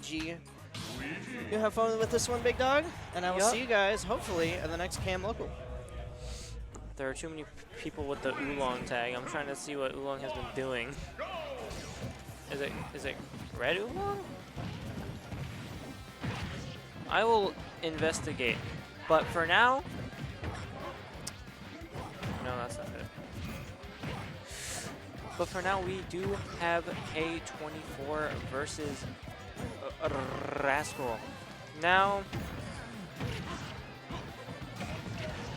Luigi. You have fun with this one, big dog, and I will see you guys hopefully in the next KMLocal. There are too many people with the Oolong tag. I'm trying to see what Oolong has been doing. Is it red Oolong? I will investigate, but for now, no, that's not it. But for now, we do have K24 versus Rascal. Now,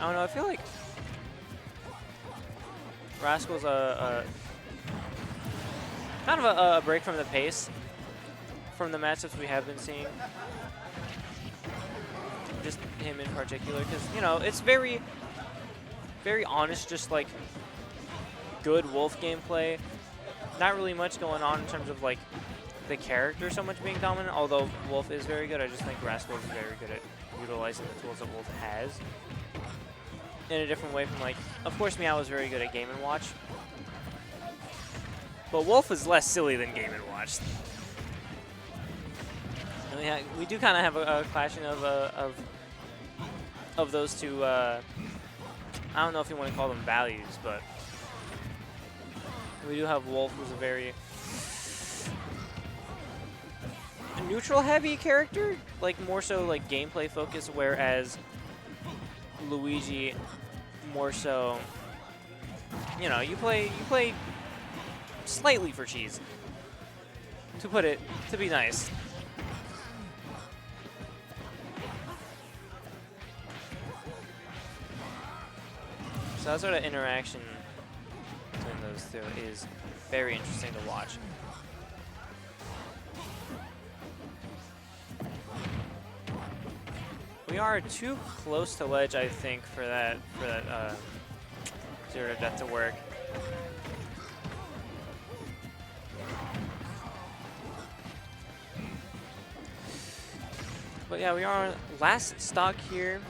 I don't know. I feel like Rascal's kind of a break from the pace from the matchups we have been seeing. Just him in particular, because you know it's very honest, just like good Wolf gameplay. Not really much going on in terms of like the character so much being dominant, although Wolf is very good. I just think Rascal is very good at utilizing the tools that Wolf has in a different way from, like, of course Meow is very good at Game & Watch, but Wolf is less silly than Game & Watch. And we do kind of have a clashing of those two, I don't know if you want to call them values, but we do have Wolf, who's a very neutral-heavy character, like more so like gameplay focused, whereas Luigi more so, you know, you play slightly for cheese, to be nice. So that sort of interaction between those two is very interesting to watch. We are too close to ledge, I think, for that zero to death to work. But yeah, we are on last stock here.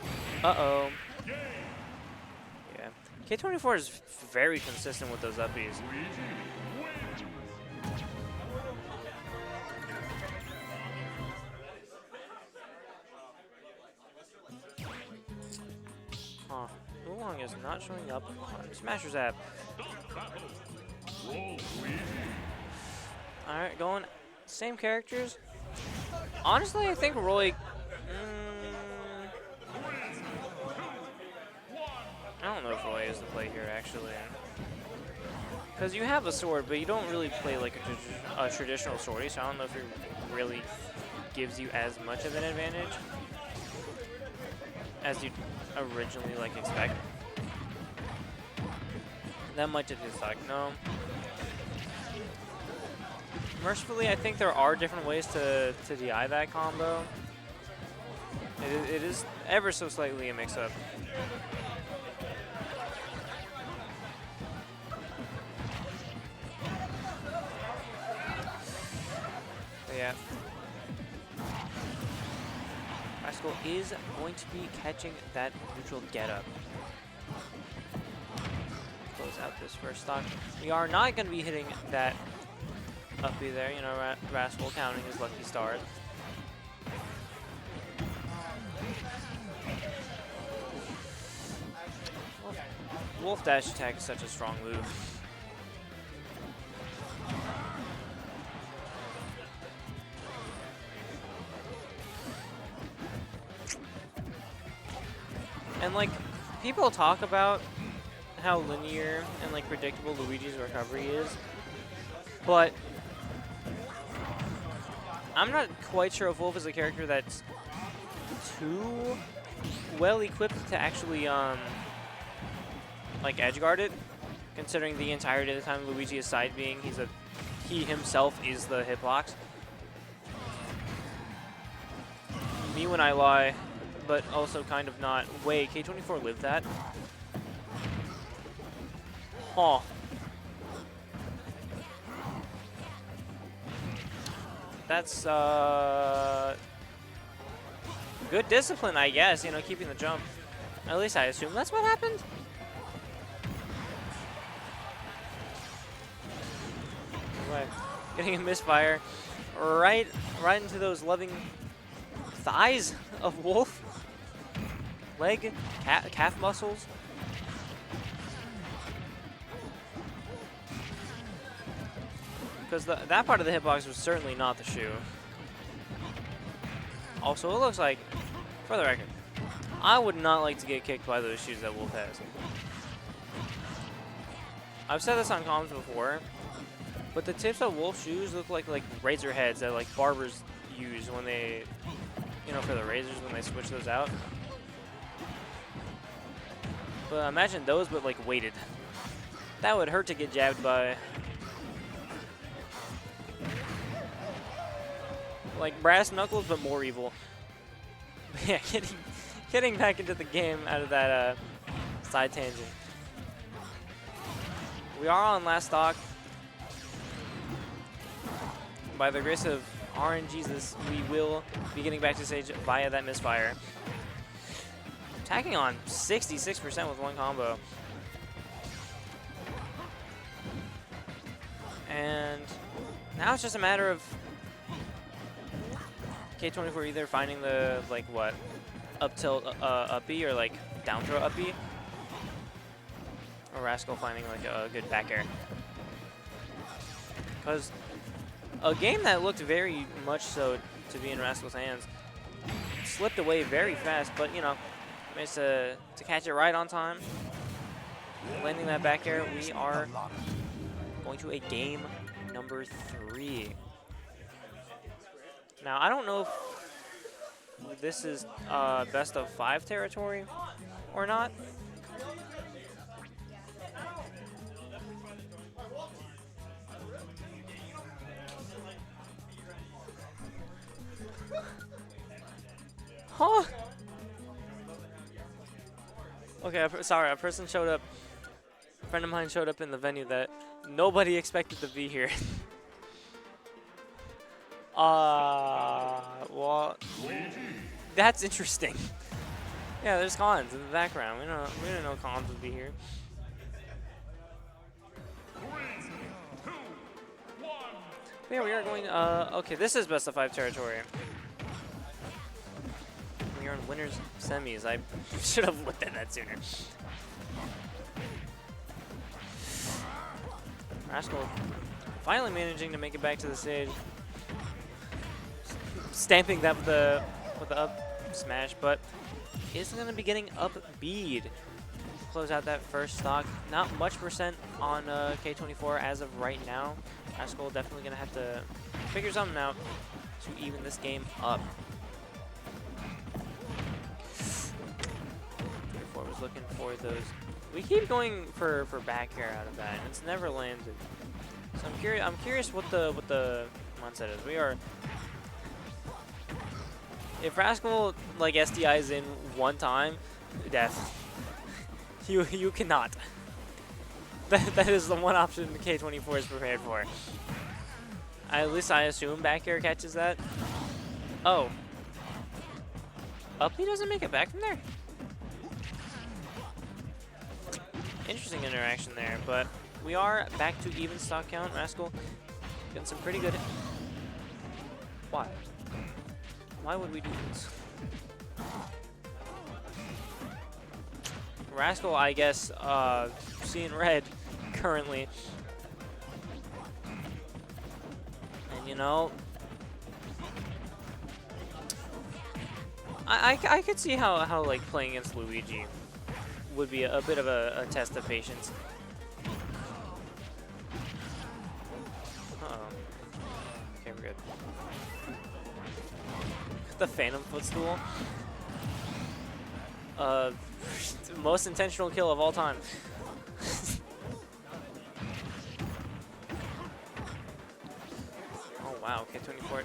Uh-oh. Yeah. K24 is very consistent with those uppies. Huh. Oolong is not showing up on Smasher's app. Alright, going same characters. Honestly, I think Roy... I don't know if Roy is the play here, actually. Because you have a sword, but you don't really play like a traditional swordy, so I don't know if it really gives you as much of an advantage as you'd originally like expect. That might just be stuck. No. Mercifully, I think there are different ways to DI that combo. It is ever so slightly a mix-up. Yeah. Rascal is going to be catching that neutral get-up. Close out this first stock. We are not going to be hitting that uppy there. You know, Rascal counting his lucky stars. Wolf dash attack is such a strong move. And like, people talk about how linear and like predictable Luigi's recovery is, but I'm not quite sure if Wolf is a character that's too well equipped to actually like edge guard it, considering the entirety of the time Luigi is side being, he himself is the hitbox. Me when I lie, but also kind of not. Wait, K24 lived that? Huh. That's good discipline, I guess, you know, keeping the jump. At least I assume that's what happened. Anyway, getting a misfire. right into those loving thighs of Wolf. Leg, calf muscles. Because that part of the hitbox was certainly not the shoe. Also, it looks like, for the record, I would not like to get kicked by those shoes that Wolf has. I've said this on comms before, but the tips of Wolf shoes look like razor heads that like barbers use when they, you know, for the razors when they switch those out. But imagine those, but like weighted. That would hurt to get jabbed by. Like brass knuckles, but more evil. Yeah, getting back into the game out of that side tangent. We are on last stock. By the grace of RNGesus, we will be getting back to stage via that misfire. Attacking on 66% with one combo. And now it's just a matter of K24 either finding the, like, what, up tilt up B or, like, down throw up B. Or Rascal finding, like, a good back air. Because a game that looked very much so to be in Rascal's hands slipped away very fast, but, you know, managed to catch it right on time. Landing that back air, we are going to a game number 3. Now, I don't know if this is best of 5 territory or not. Huh? Okay, sorry, a person showed up. A friend of mine showed up in the venue that nobody expected to be here. Well, that's interesting. Yeah, there's Collins in the background. We didn't know Collins would be here. 3, 2, 1. But yeah, we are going. Okay, this is best of 5 territory. We are in winners semis. I should have looked at that sooner. Rascal finally managing to make it back to the stage. Stamping that with the up smash, but isn't going to be getting up bead to close out that first stock. Not much percent on K24 as of right now. Rascal definitely going to have to figure something out to even this game up. 24 was looking for those. We keep going for back air out of that, and it's never landed. So I'm curious what the mindset is. We are. If Rascal like SDIs in one time, death. You cannot. That is the one option K24 is prepared for. At least I assume back air catches that. Oh. Up B doesn't make it back from there. Interesting interaction there, but we are back to even stock count. Rascal getting some pretty good. Why? Why would we do this? Rascal, I guess, seeing red currently. And you know, I could see how like playing against Luigi would be a bit of a test of patience. Uh-oh. Okay, we're good. The Phantom Footstool. Most intentional kill of all time. Oh wow, K24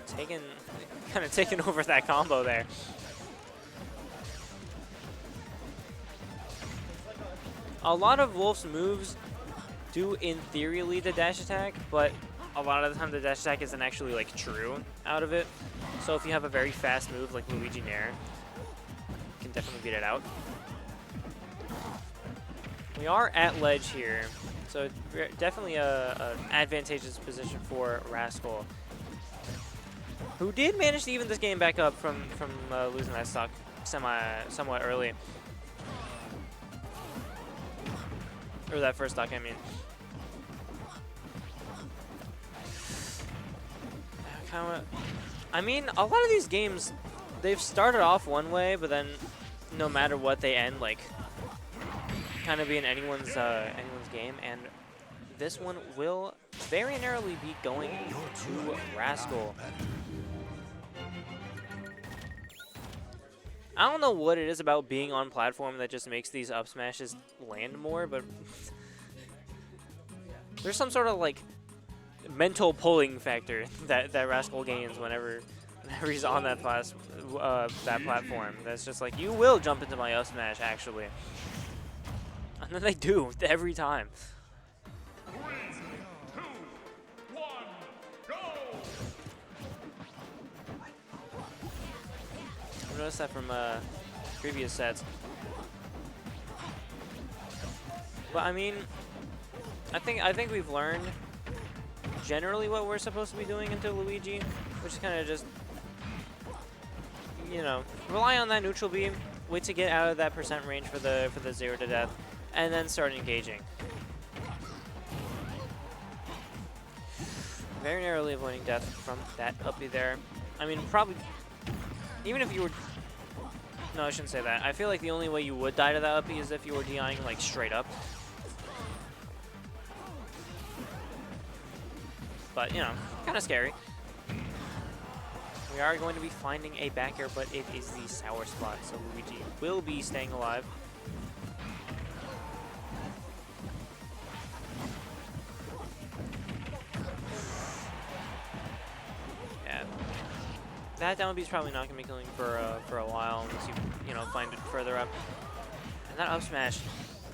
kind of taking over that combo there. A lot of Wolf's moves do, in theory, lead to dash attack, but a lot of the time the dash attack isn't actually like true out of it. So if you have a very fast move like Luigi Nair, you can definitely beat it out. We are at ledge here, so definitely an advantageous position for Rascal. who did manage to even this game back up from losing that stock somewhat early. Or that first stock, I mean. I mean, a lot of these games, they've started off one way, but then no matter what, they end like kind of being anyone's game. And this one will very narrowly be going to Rascal. I don't know what it is about being on platform that just makes these up smashes land more, but there's some sort of like mental pulling factor that Rascal gains whenever he's on that platform. That's just like, you will jump into my up smash actually, and then they do every time. 3, 2, 1, go! I've noticed that from previous sets. But I mean, I think we've learned generally what we're supposed to be doing into Luigi, which is kind of just, you know, rely on that neutral beam, wait to get out of that percent range for the 0 to death, and then start engaging. Very narrowly avoiding death from that uppy there. I mean, probably, even if you were, no, I shouldn't say that. I feel like the only way you would die to that uppy is if you were DIing like straight up. But, you know, kind of scary. We are going to be finding a back air, but it is the sour spot, so Luigi will be staying alive. Yeah. That down B is probably not going to be killing for a while unless you know, find it further up. And that up smash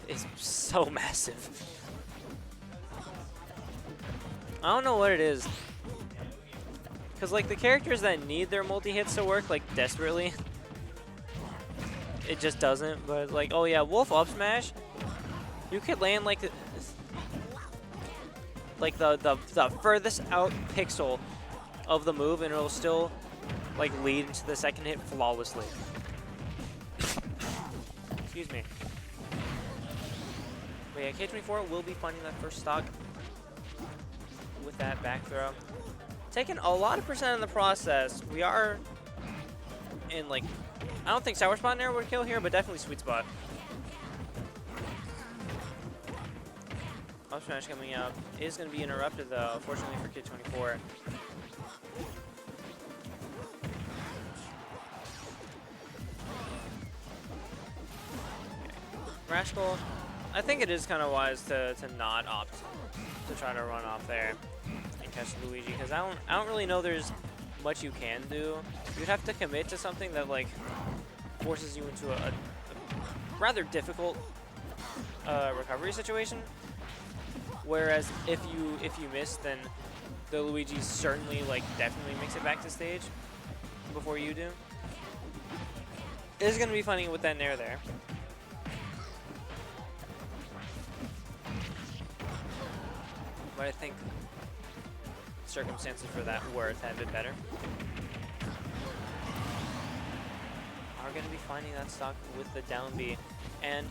is so massive. I don't know what it is. Because, like, the characters that need their multi-hits to work, like, desperately, it just doesn't. But, like, oh yeah, Wolf up smash, you could land, like the furthest out pixel of the move, and it'll still, like, lead into the second hit flawlessly. Excuse me. But yeah, K24 will be finding that first stock with that back throw. Taking a lot of percent in the process. We are in, like, I don't think sour spot and air would kill here, but definitely sweet spot. Up smash coming out is going to be interrupted though, unfortunately for K24. Rascal, I think it is kind of wise to not opt to try to run off there and catch Luigi, because I don't really know there's much you can do. You'd have to commit to something that, like, forces you into a rather difficult recovery situation. Whereas if you miss, then the Luigi certainly, like, definitely makes it back to stage before you do. It is going to be funny with that nair there. But I think circumstances for that were a tad bit better. Are going to be finding that stock with the down B. And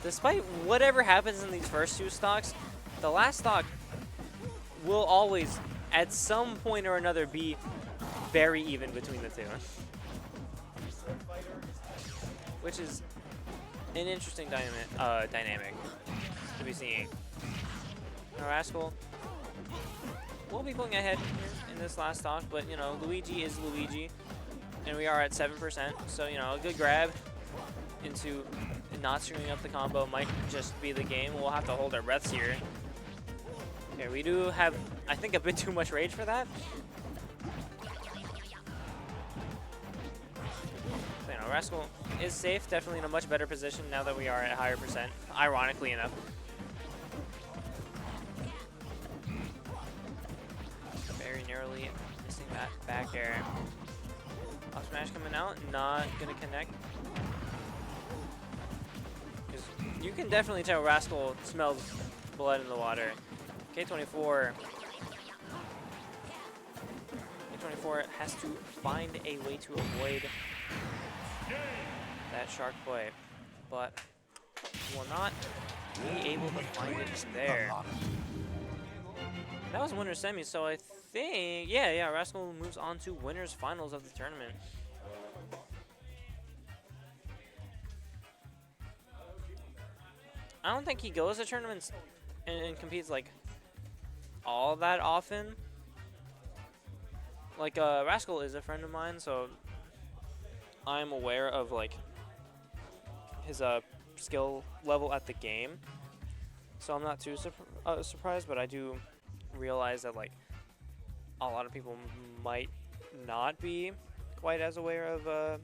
despite whatever happens in these first two stocks, the last stock will always, at some point or another, be very even between the two. Which is an interesting dynamic to be seeing. Rascal will be going ahead here in this last stock, but, you know, Luigi is Luigi, and we are at 7%, so, you know, a good grab into not screwing up the combo might just be the game. We'll have to hold our breaths here. Okay, we do have, I think, a bit too much rage for that. So, you know, Rascal is safe, definitely in a much better position now that we are at higher percent, ironically enough. Very narrowly missing that back air. Up smash coming out, not gonna connect. Because you can definitely tell Rascal smells blood in the water. K24 K24 has to find a way to avoid that shark play, but will not be able to find it there. That was winner's semi, so I think, yeah, Rascal moves on to winner's finals of the tournament. I don't think he goes to tournaments and competes like all that often. Like Rascal is a friend of mine, so I'm aware of like his skill level at the game. So I'm not too surprised, but I do realize that like a lot of people might not be quite as aware of